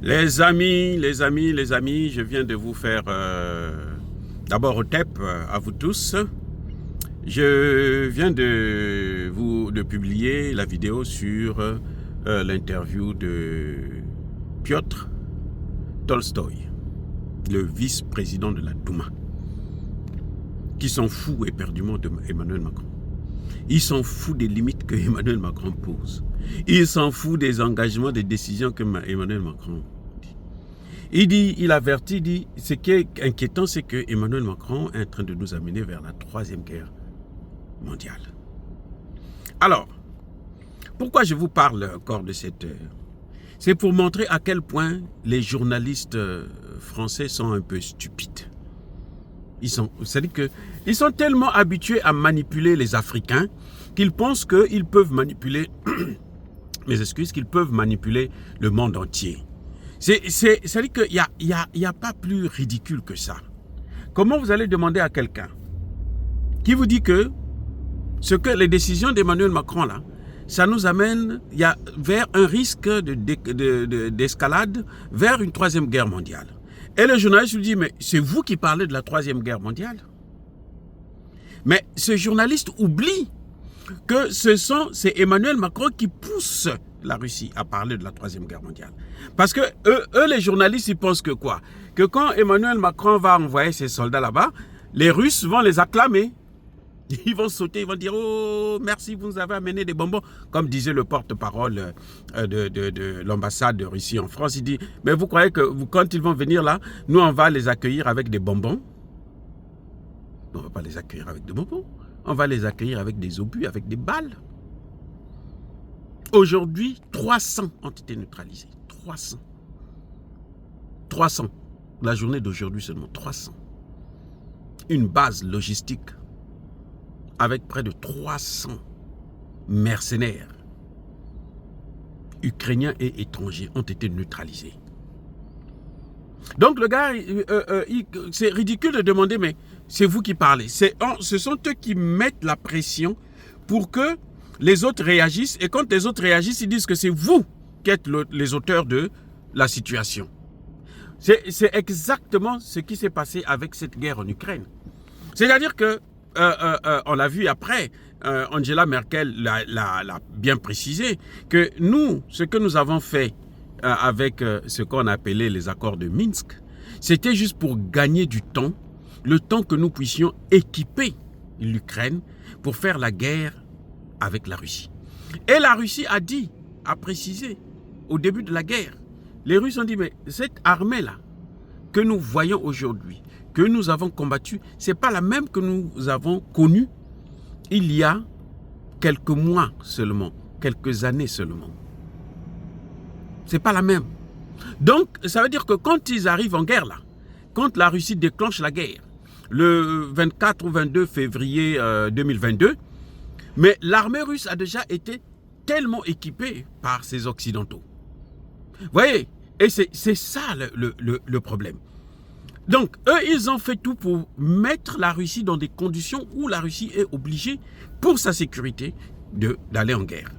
Les amis, je viens de vous faire d'abord au TEP à vous tous. Je viens de publier la vidéo sur l'interview de Piotr Tolstoï, le vice-président de la Douma, qui s'en fout éperdument d'Emmanuel Macron. Il s'en fout des limites que Emmanuel Macron pose. Il s'en fout des engagements, des décisions que Emmanuel Macron dit. Il avertit, il dit, ce qui est inquiétant, c'est que Emmanuel Macron est en train de nous amener vers la troisième guerre mondiale. Alors, pourquoi je vous parle encore de cette... C'est pour montrer à quel point les journalistes français sont un peu stupides. C'est-à-dire qu'ils sont tellement habitués à manipuler les Africains qu'ils pensent qu'ils peuvent manipuler, qu'ils peuvent manipuler le monde entier. C'est-à-dire qu'il n'y a pas plus ridicule que ça. Comment vous allez demander à quelqu'un qui vous dit que les décisions d'Emmanuel Macron, là, ça nous amène vers un risque d'escalade vers une troisième guerre mondiale. Et le journaliste lui dit, mais c'est vous qui parlez de la troisième guerre mondiale. Mais ce journaliste oublie que c'est Emmanuel Macron qui pousse la Russie à parler de la troisième guerre mondiale. Parce que eux, les journalistes, ils pensent que quoi? Que quand Emmanuel Macron va envoyer ses soldats là-bas, les Russes vont les acclamer. Ils vont sauter, ils vont dire « Oh, merci, vous nous avez amené des bonbons ». Comme disait le porte-parole de l'ambassade de Russie en France, il dit « Mais vous croyez que quand ils vont venir là, nous on va les accueillir avec des bonbons ?» On ne va pas les accueillir avec des bonbons. On va les accueillir avec des obus, avec des balles. Aujourd'hui, 300 ont été neutralisés. 300. 300. La journée d'aujourd'hui seulement, 300. Une base logistique avec près de 300 mercenaires ukrainiens et étrangers ont été neutralisés. Donc le gars, c'est ridicule de demander, mais c'est vous qui parlez. Ce sont eux qui mettent la pression pour que les autres réagissent. Et quand les autres réagissent, ils disent que c'est vous qui êtes les auteurs de la situation. C'est exactement ce qui s'est passé avec cette guerre en Ukraine. C'est-à-dire que on l'a vu après, Angela Merkel l'a bien précisé, que nous, ce que nous avons fait avec ce qu'on appelait les accords de Minsk, c'était juste pour gagner du temps, le temps que nous puissions équiper l'Ukraine pour faire la guerre avec la Russie. Et la Russie a précisé au début de la guerre, les Russes ont dit, mais cette armée-là que nous voyons aujourd'hui, que nous avons combattu, ce n'est pas la même que nous avons connue il y a quelques mois seulement, quelques années seulement. Ce n'est pas la même. Donc, ça veut dire que quand ils arrivent en guerre, là, quand la Russie déclenche la guerre, le 24 ou 22 février 2022, mais l'armée russe a déjà été tellement équipée par ces Occidentaux. Vous voyez? Et c'est ça le problème. Donc, eux, ils ont fait tout pour mettre la Russie dans des conditions où la Russie est obligée, pour sa sécurité, d'aller en guerre,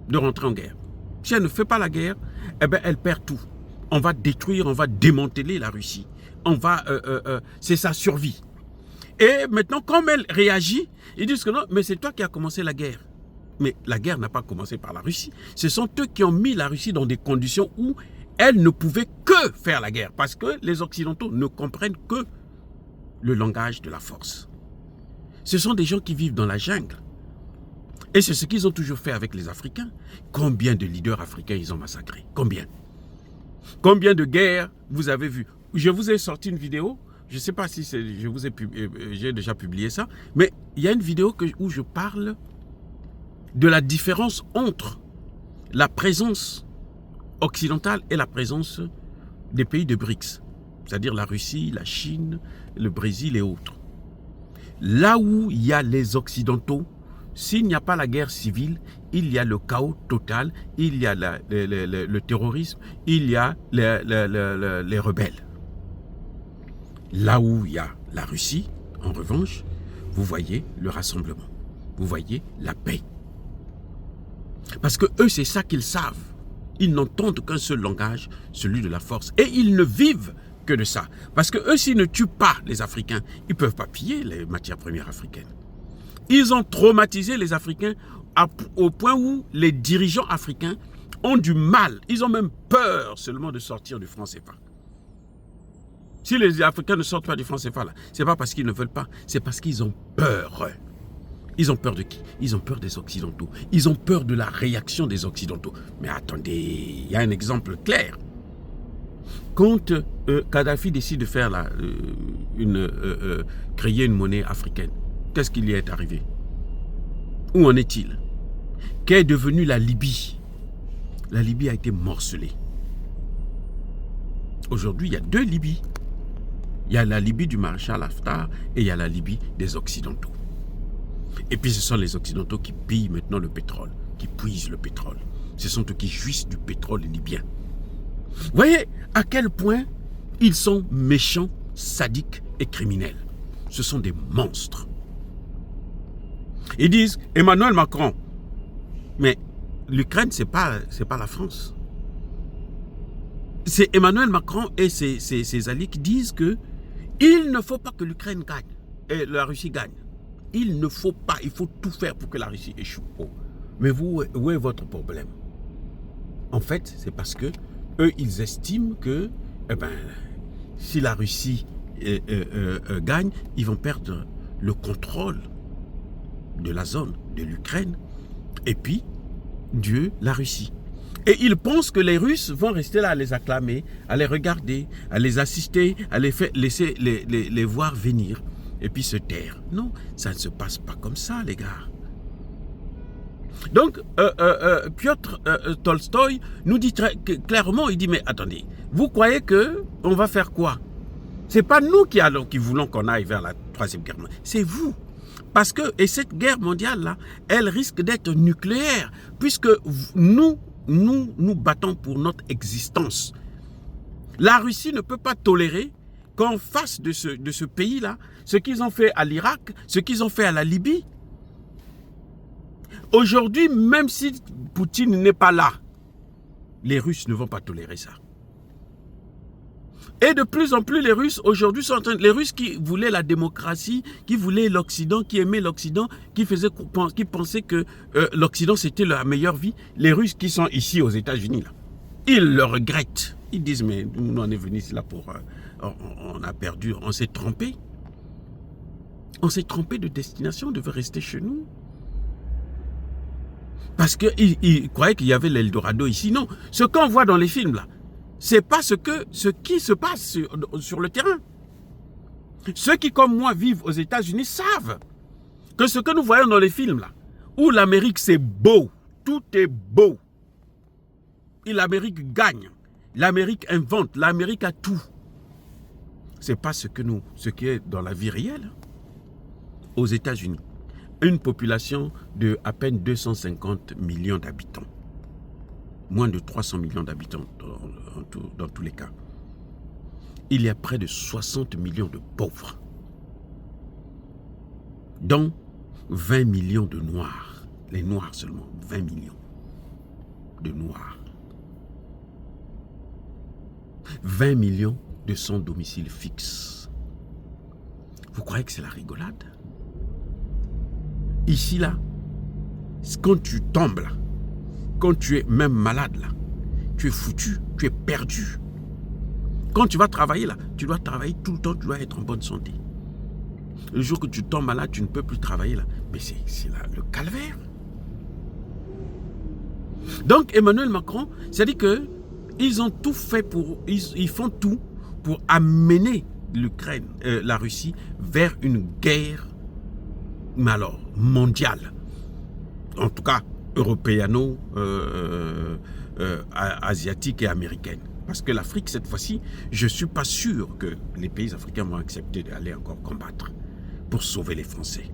de rentrer en guerre. Si elle ne fait pas la guerre, eh bien, elle perd tout. On va détruire, on va démanteler la Russie. C'est sa survie. Et maintenant, comme elle réagit, ils disent que non, mais c'est toi qui as commencé la guerre. Mais la guerre n'a pas commencé par la Russie. Ce sont eux qui ont mis la Russie dans des conditions où elle ne pouvait que faire la guerre parce que les Occidentaux ne comprennent que le langage de la force. Ce sont des gens qui vivent dans la jungle. Et c'est ce qu'ils ont toujours fait avec les Africains. Combien de leaders africains ils ont massacrés? Combien? Combien de guerres vous avez vu? Je vous ai sorti une vidéo, je ne sais pas si j'ai déjà publié ça, mais il y a une vidéo où je parle de la différence entre la présence occidentale et la présence des pays de BRICS, c'est-à-dire la Russie, la Chine, le Brésil et autres. Là où il y a les Occidentaux, s'il n'y a pas la guerre civile, il y a le chaos total, il y a le terrorisme, il y a les rebelles. Là où il y a la Russie, en revanche, vous voyez le rassemblement, vous voyez la paix. Parce que eux, c'est ça qu'ils savent. Ils n'entendent qu'un seul langage, celui de la force. Et ils ne vivent que de ça. Parce que eux, s'ils ne tuent pas les Africains, ils ne peuvent pas piller les matières premières africaines. Ils ont traumatisé les Africains au point où les dirigeants africains ont du mal. Ils ont même peur seulement de sortir du franc CFA. Si les Africains ne sortent pas du franc CFA, ce n'est pas parce qu'ils ne veulent pas, c'est parce qu'ils ont peur. Ils ont peur de qui? Ils ont peur des Occidentaux. Ils ont peur de la réaction des Occidentaux. Mais attendez, il y a un exemple clair. Quand Kadhafi décide de faire créer une monnaie africaine, qu'est-ce qui lui est arrivé? Où en est-il? Qu'est devenue la Libye? La Libye a été morcelée. Aujourd'hui, il y a deux Libyes. Il y a la Libye du maréchal Haftar et il y a la Libye des Occidentaux. Et puis ce sont les Occidentaux qui pillent maintenant le pétrole, qui puisent le pétrole. Ce sont eux qui jouissent du pétrole libyen. Vous voyez à quel point ils sont méchants, sadiques et criminels. Ce sont des monstres. Ils disent Emmanuel Macron. Mais l'Ukraine, ce n'est pas la France. C'est Emmanuel Macron et ses alliés qui disent que il ne faut pas que l'Ukraine gagne et la Russie gagne. Il ne faut pas, il faut tout faire pour que la Russie échoue. Oh. Mais vous, où est votre problème? En fait, c'est parce que eux, ils estiment que si la Russie gagne, ils vont perdre le contrôle de la zone de l'Ukraine et puis la Russie. Et ils pensent que les Russes vont rester là à les acclamer, à les regarder, à les assister, à laisser les voir venir et puis se taire. Non, ça ne se passe pas comme ça, les gars. Donc, Piotr Tolstoï nous dit très clairement, il dit, mais attendez, vous croyez qu'on va faire quoi? Ce n'est pas nous qui voulons qu'on aille vers la Troisième Guerre mondiale, c'est vous. Parce que, et cette guerre mondiale-là, elle risque d'être nucléaire, puisque nous battons pour notre existence. La Russie ne peut pas tolérer qu'en face de ce pays-là, ce qu'ils ont fait à l'Irak, ce qu'ils ont fait à la Libye. Aujourd'hui, même si Poutine n'est pas là, les Russes ne vont pas tolérer ça. Et de plus en plus, les Russes aujourd'hui sont en train... Les Russes qui voulaient la démocratie, qui voulaient l'Occident, qui aimaient l'Occident, qui pensaient que l'Occident c'était la meilleure vie, les Russes qui sont ici aux États-Unis, là, ils le regrettent. Ils disent, mais nous on est venus ici là pour... on a perdu, on s'est trompé. On s'est trompé de destination, on devait rester chez nous. Parce qu'ils croyaient qu'il y avait l'Eldorado ici. Non, ce qu'on voit dans les films là, ce n'est pas ce qui se passe sur le terrain. Ceux qui, comme moi, vivent aux États-Unis savent que ce que nous voyons dans les films là, où l'Amérique c'est beau, tout est beau, et l'Amérique gagne, l'Amérique invente, l'Amérique a tout. Ce n'est pas ce qui est dans la vie réelle. Aux États-Unis, une population de à peine 250 millions d'habitants. Moins de 300 millions d'habitants dans tous les cas. Il y a près de 60 millions de pauvres, dont 20 millions de noirs. Les noirs seulement, 20 millions de noirs. 20 millions de sans domicile fixe. Vous croyez que c'est la rigolade? Ici, là, quand tu tombes là, quand tu es même malade là, tu es foutu, tu es perdu. Quand tu vas travailler là, tu dois travailler tout le temps, tu dois être en bonne santé. Le jour que tu tombes malade, tu ne peux plus travailler là. Mais c'est là le calvaire. Donc Emmanuel Macron, c'est-à-dire qu'ils ont tout fait ils font tout pour amener l'Ukraine, la Russie, vers une guerre, mais alors, mondiale. En tout cas, européano, asiatique et américaine. Parce que l'Afrique, cette fois-ci, je ne suis pas sûr que les pays africains vont accepter d'aller encore combattre pour sauver les Français.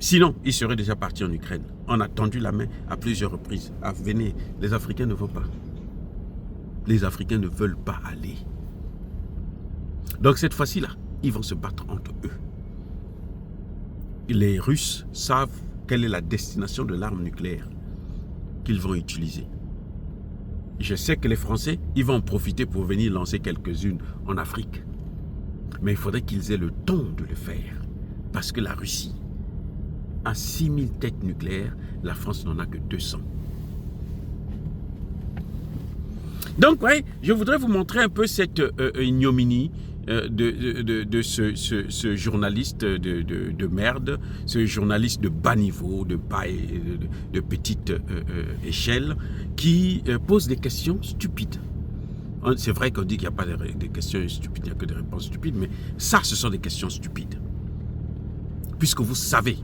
Sinon, ils seraient déjà partis en Ukraine. On a tendu la main à plusieurs reprises. Ah, venez, les Africains ne vont pas. Les Africains ne veulent pas aller. Donc cette fois-ci-là, ils vont se battre entre eux. Les Russes savent quelle est la destination de l'arme nucléaire qu'ils vont utiliser. Je sais que les Français, ils vont en profiter pour venir lancer quelques-unes en Afrique. Mais il faudrait qu'ils aient le temps de le faire. Parce que la Russie a 6000 têtes nucléaires, la France n'en a que 200. Donc, ouais, je voudrais vous montrer un peu cette ignominie de ce journaliste de merde, ce journaliste de bas niveau, de petite échelle, qui pose des questions stupides. C'est vrai qu'on dit qu'il n'y a pas de questions stupides, il n'y a que des réponses stupides, mais ça, ce sont des questions stupides. Puisque vous savez.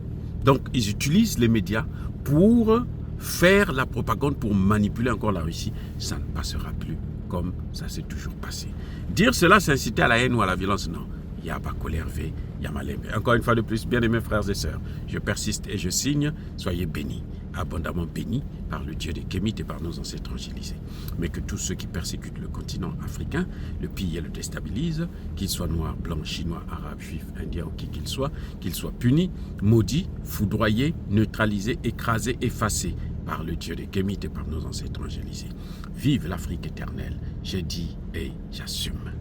Donc, ils utilisent les médias pour faire la propagande, pour manipuler encore la Russie. Ça ne passera plus comme ça s'est toujours passé. Dire cela, c'est inciter à la haine ou à la violence. Non. Il y a Bakole Hervé, il y a Malembe. Encore une fois de plus, bien aimés frères et sœurs, je persiste et je signe, soyez bénis, abondamment bénis par le Dieu des Kémites et par nos ancêtres angelisés. Mais que tous ceux qui persécutent le continent africain, le pillent et le déstabilisent, qu'ils soient noirs, blancs, chinois, arabes, juifs, indiens ou qui qu'ils soient punis, maudits, foudroyés, neutralisés, écrasés, effacés par le Dieu des Kémites et par nos ancêtres angélisés. Vive l'Afrique éternelle, j'ai dit et j'assume.